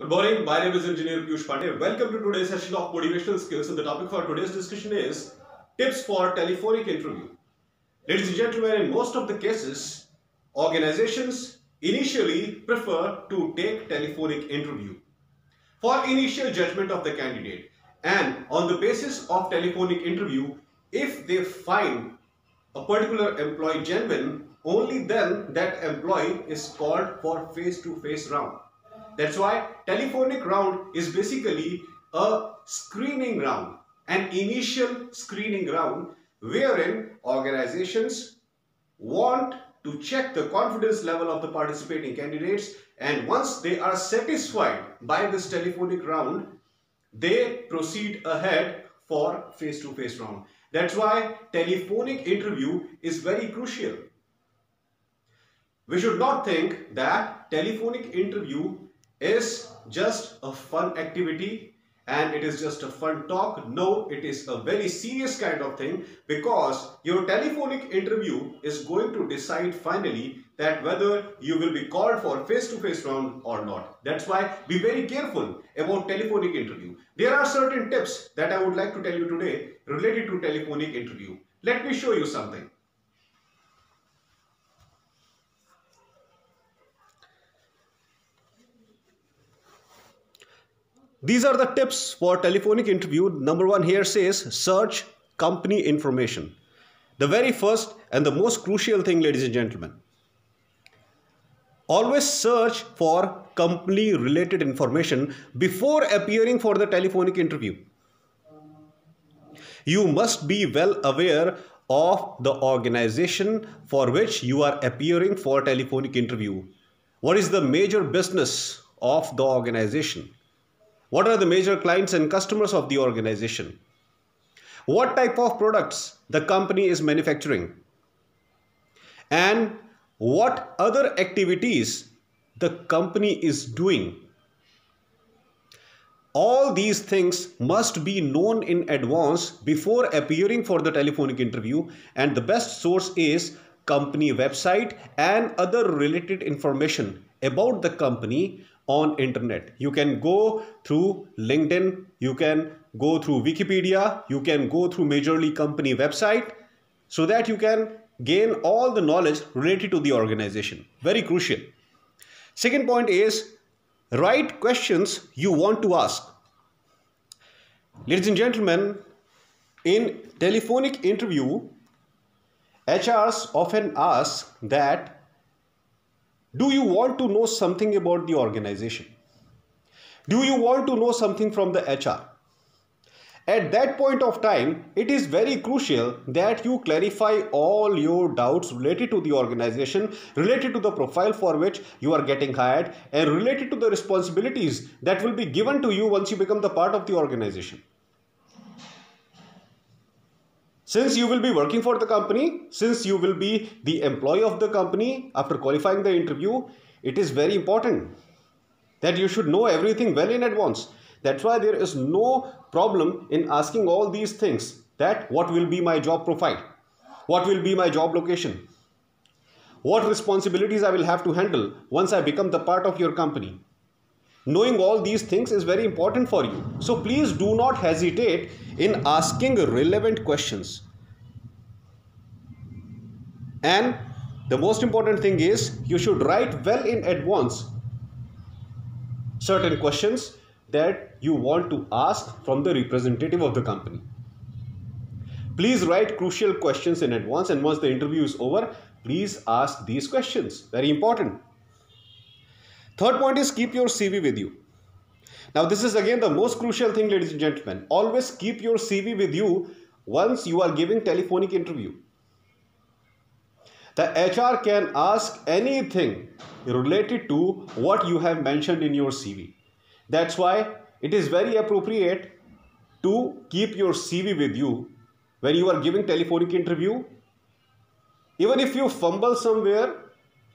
Good morning, my name is Engineer Piyush Pandey. Welcome to today's session of Motivational Skills, and the topic for today's discussion is tips for telephonic interview. Ladies and gentlemen, in most of the cases, organizations initially prefer to take telephonic interview for initial judgment of the candidate, and on the basis of telephonic interview, if they find a particular employee genuine, only then that employee is called for face-to-face round. That's why telephonic round is basically a screening round, an initial screening round wherein organizations want to check the confidence level of the participating candidates, and once they are satisfied by this telephonic round, they proceed ahead for face-to-face round. That's why telephonic interview is very crucial. We should not think that telephonic interview is just a fun activity and it is just a fun talk. No, it is a very serious kind of thing, because your telephonic interview is going to decide finally that whether you will be called for face-to-face round or not. That's why be very careful about telephonic interview. There are certain tips that I would like to tell you today related to telephonic interview. Let me show you something. These are the tips for telephonic interview. Number one here says search company information. The very first and the most crucial thing, ladies and gentlemen. Always search for company related information before appearing for the telephonic interview. You must be well aware of the organization for which you are appearing for telephonic interview. What is the major business of the organization? What are the major clients and customers of the organization? What type of products the company is manufacturing? And what other activities the company is doing? All these things must be known in advance before appearing for the telephonic interview, and the best source is company website and other related information about the company on internet. You can go through LinkedIn, you can go through Wikipedia, you can go through majorly company website, so that you can gain all the knowledge related to the organization. Very crucial. Second point is write questions you want to ask. Ladies and gentlemen, in telephonic interview, HRs often ask that, do you want to know something about the organization? Do you want to know something from the HR? At that point of time, it is very crucial that you clarify all your doubts related to the organization, related to the profile for which you are getting hired, and related to the responsibilities that will be given to you once you become the part of the organization. Since you will be working for the company, since you will be the employee of the company after qualifying the interview, it is very important that you should know everything well in advance. That's why there is no problem in asking all these things, that what will be my job profile? What will be my job location? What responsibilities I will have to handle once I become the part of your company? Knowing all these things is very important for you. So please do not hesitate in asking relevant questions. And the most important thing is you should write well in advance certain questions that you want to ask from the representative of the company. Please write crucial questions in advance, and once the interview is over, please ask these questions. Very important. Third point is keep your CV with you. Now this is again the most crucial thing, ladies and gentlemen. Always keep your CV with you once you are giving telephonic interview. The HR can ask anything related to what you have mentioned in your CV. That's why it is very appropriate to keep your CV with you when you are giving telephonic interview. Even if you fumble somewhere,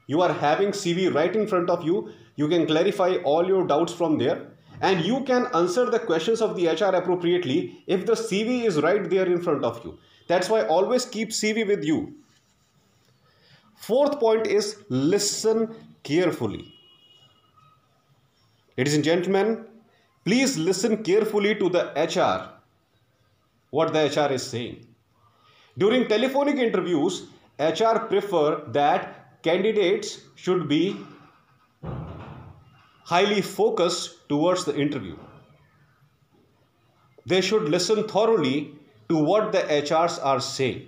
you are having CV right in front of you. You can clarify all your doubts from there, and you can answer the questions of the HR appropriately if the CV is right there in front of you. That's why always keep CV with you. Fourth point is listen carefully. Ladies and gentlemen, please listen carefully to the HR, what the HR is saying. During telephonic interviews, HR prefer that candidates should be highly focused towards the interview. They should listen thoroughly to what the HRs are saying.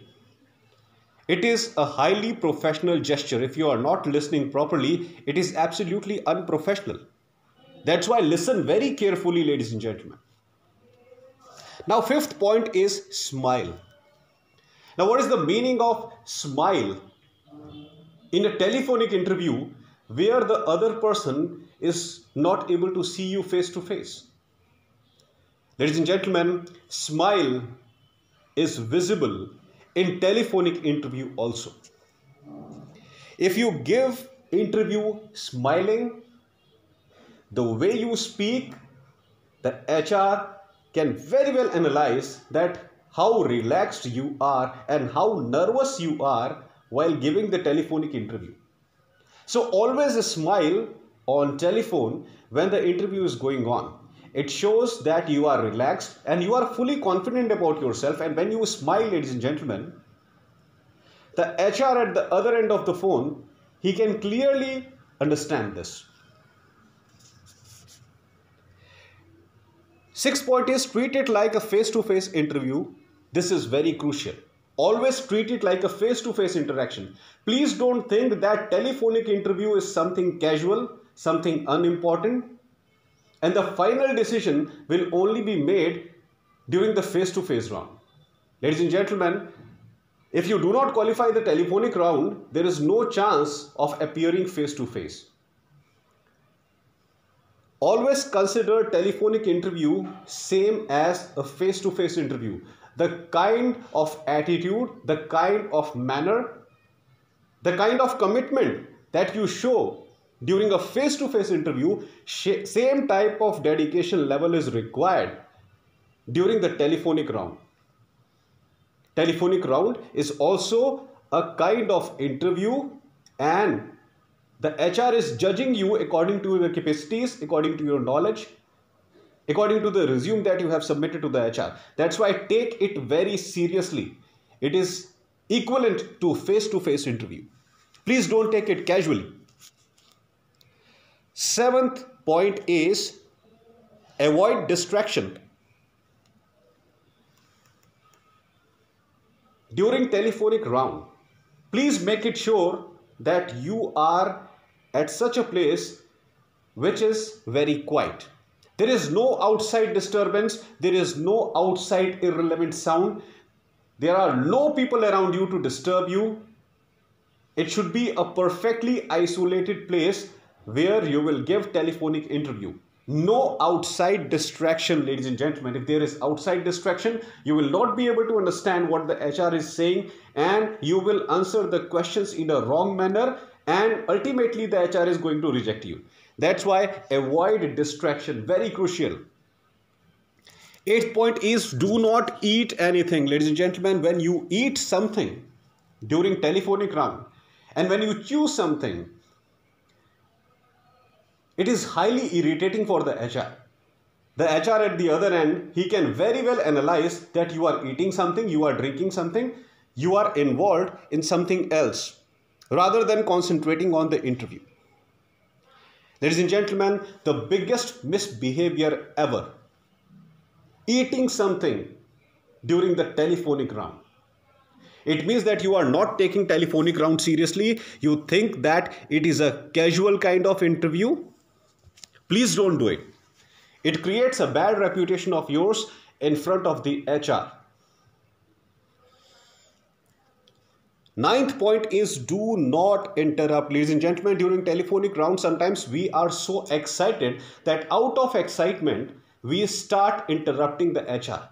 It is a highly professional gesture. If you are not listening properly, it is absolutely unprofessional. That's why listen very carefully, ladies and gentlemen. Now, fifth point is smile. Now, what is the meaning of smile? In a telephonic interview where the other person is not able to see you face to face. Ladies and gentlemen, smile is visible in telephonic interview also. If you give interview smiling, the way you speak, the HR can very well analyze that how relaxed you are and how nervous you are while giving the telephonic interview. So always a smile on telephone when the interview is going on. It shows that you are relaxed and you are fully confident about yourself. And when you smile, ladies and gentlemen, the HR at the other end of the phone, he can clearly understand this. Sixth point is treat it like a face-to-face interview. This is very crucial. Always treat it like a face-to-face interaction. Please don't think that telephonic interview is something casual, something unimportant, and the final decision will only be made during the face-to-face round. Ladies and gentlemen, if you do not qualify the telephonic round, there is no chance of appearing face-to-face. Always consider telephonic interview same as a face-to-face interview. The kind of attitude, the kind of manner, the kind of commitment that you show during a face-to-face interview, same type of dedication level is required during the telephonic round. Telephonic round is also a kind of interview, and the HR is judging you according to your capacities, according to your knowledge, according to the resume that you have submitted to the HR. That's why take it very seriously. It is equivalent to face-to-face interview. Please don't take it casually. Seventh point is avoid distraction. During telephonic round, please make it sure that you are at such a place which is very quiet. There is no outside disturbance. There is no outside irrelevant sound. There are no people around you to disturb you. It should be a perfectly isolated place where you will give telephonic interview. No outside distraction, ladies and gentlemen. If there is outside distraction, you will not be able to understand what the HR is saying, and you will answer the questions in a wrong manner, and ultimately the HR is going to reject you. That's why avoid distraction, very crucial. Eighth point is do not eat anything. Ladies and gentlemen, when you eat something during telephonic round and when you chew something, it is highly irritating for the HR. The HR at the other end, he can very well analyze that you are eating something, you are drinking something, you are involved in something else rather than concentrating on the interview. Ladies and gentlemen, the biggest misbehavior ever, eating something during the telephonic round. It means that you are not taking telephonic round seriously. You think that it is a casual kind of interview. Please don't do it. It creates a bad reputation of yours in front of the HR. Ninth point is do not interrupt. Ladies and gentlemen, during telephonic round, sometimes we are so excited that out of excitement, we start interrupting the HR.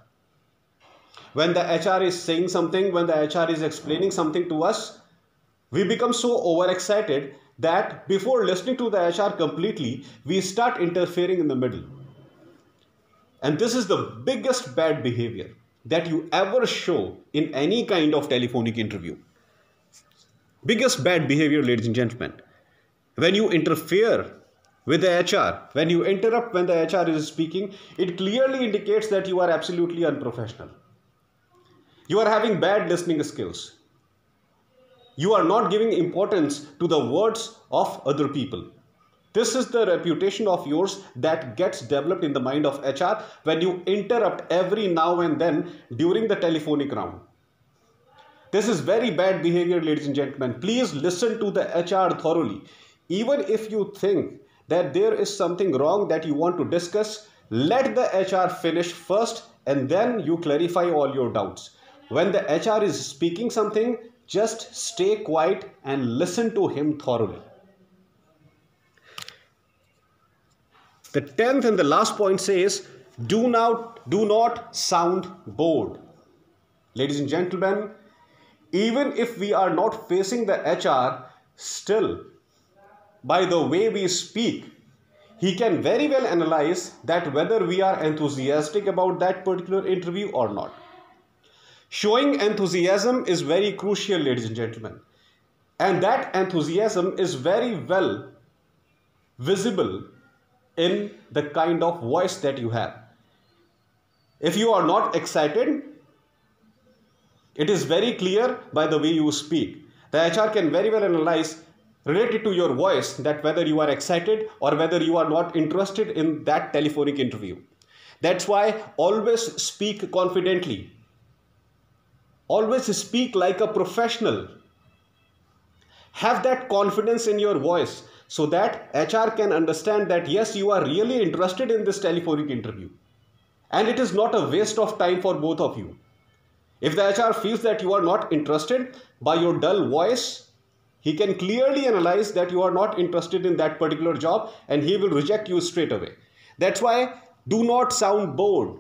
When the HR is saying something, when the HR is explaining something to us, we become so overexcited that before listening to the HR completely, we start interfering in the middle. And this is the biggest bad behavior that you ever show in any kind of telephonic interview. Biggest bad behavior, ladies and gentlemen. When you interfere with the HR, when you interrupt when the HR is speaking, it clearly indicates that you are absolutely unprofessional. You are having bad listening skills. You are not giving importance to the words of other people. This is the reputation of yours that gets developed in the mind of HR when you interrupt every now and then during the telephonic round. This is very bad behavior, ladies and gentlemen. Please listen to the HR thoroughly. Even if you think that there is something wrong that you want to discuss, let the HR finish first and then you clarify all your doubts. When the HR is speaking something, just stay quiet and listen to him thoroughly. The 10th and the last point says, do not sound bored. Ladies and gentlemen, even if we are not facing the HR, still, by the way we speak, he can very well analyze that whether we are enthusiastic about that particular interview or not. Showing enthusiasm is very crucial, ladies and gentlemen. And that enthusiasm is very well visible in the kind of voice that you have. If you are not excited, it is very clear by the way you speak. The HR can very well analyze related to your voice that whether you are excited or whether you are not interested in that telephonic interview. That's why always speak confidently. Always speak like a professional. Have that confidence in your voice so that HR can understand that yes, you are really interested in this telephonic interview. And it is not a waste of time for both of you. If the HR feels that you are not interested by your dull voice, he can clearly analyze that you are not interested in that particular job and he will reject you straight away. That's why do not sound bored.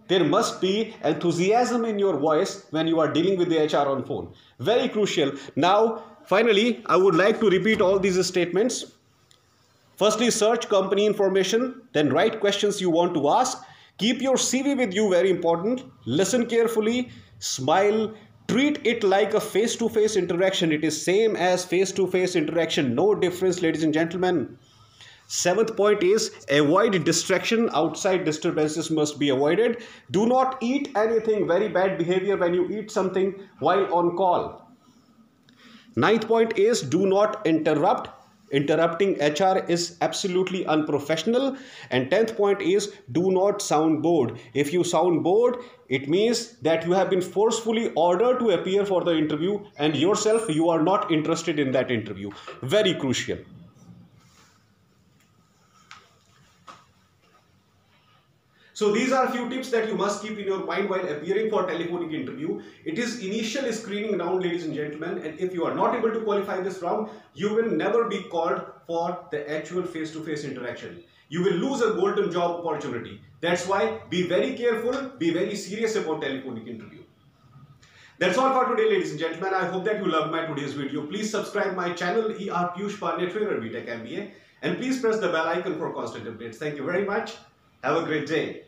There must be enthusiasm in your voice when you are dealing with the HR on phone. Very crucial. Now, finally, I would like to repeat all these statements. Firstly, search company information, then write questions you want to ask. Keep your CV with you, very important. Listen carefully, smile, treat it like a face-to-face interaction. It is same as face-to-face interaction. No difference, ladies and gentlemen. 7th point is avoid distraction. Outside disturbances must be avoided. Do not eat anything. Very bad behavior when you eat something while on call. 9th point is do not interrupt. Interrupting HR is absolutely unprofessional. And 10th point is do not sound bored. If you sound bored, it means that you have been forcefully ordered to appear for the interview and yourself you are not interested in that interview. Very crucial. So these are a few tips that you must keep in your mind while appearing for telephonic interview. It is initial screening round, ladies and gentlemen, and if you are not able to qualify this round, you will never be called for the actual face-to-face interaction. You will lose a golden job opportunity. That's why be very careful, be very serious about telephonic interview. That's all for today, ladies and gentlemen. I hope that you loved my today's video. Please subscribe my channel, ER Piyush Pandey, Trainer BTech MBA, and please press the bell icon for constant updates. Thank you very much. Have a great day.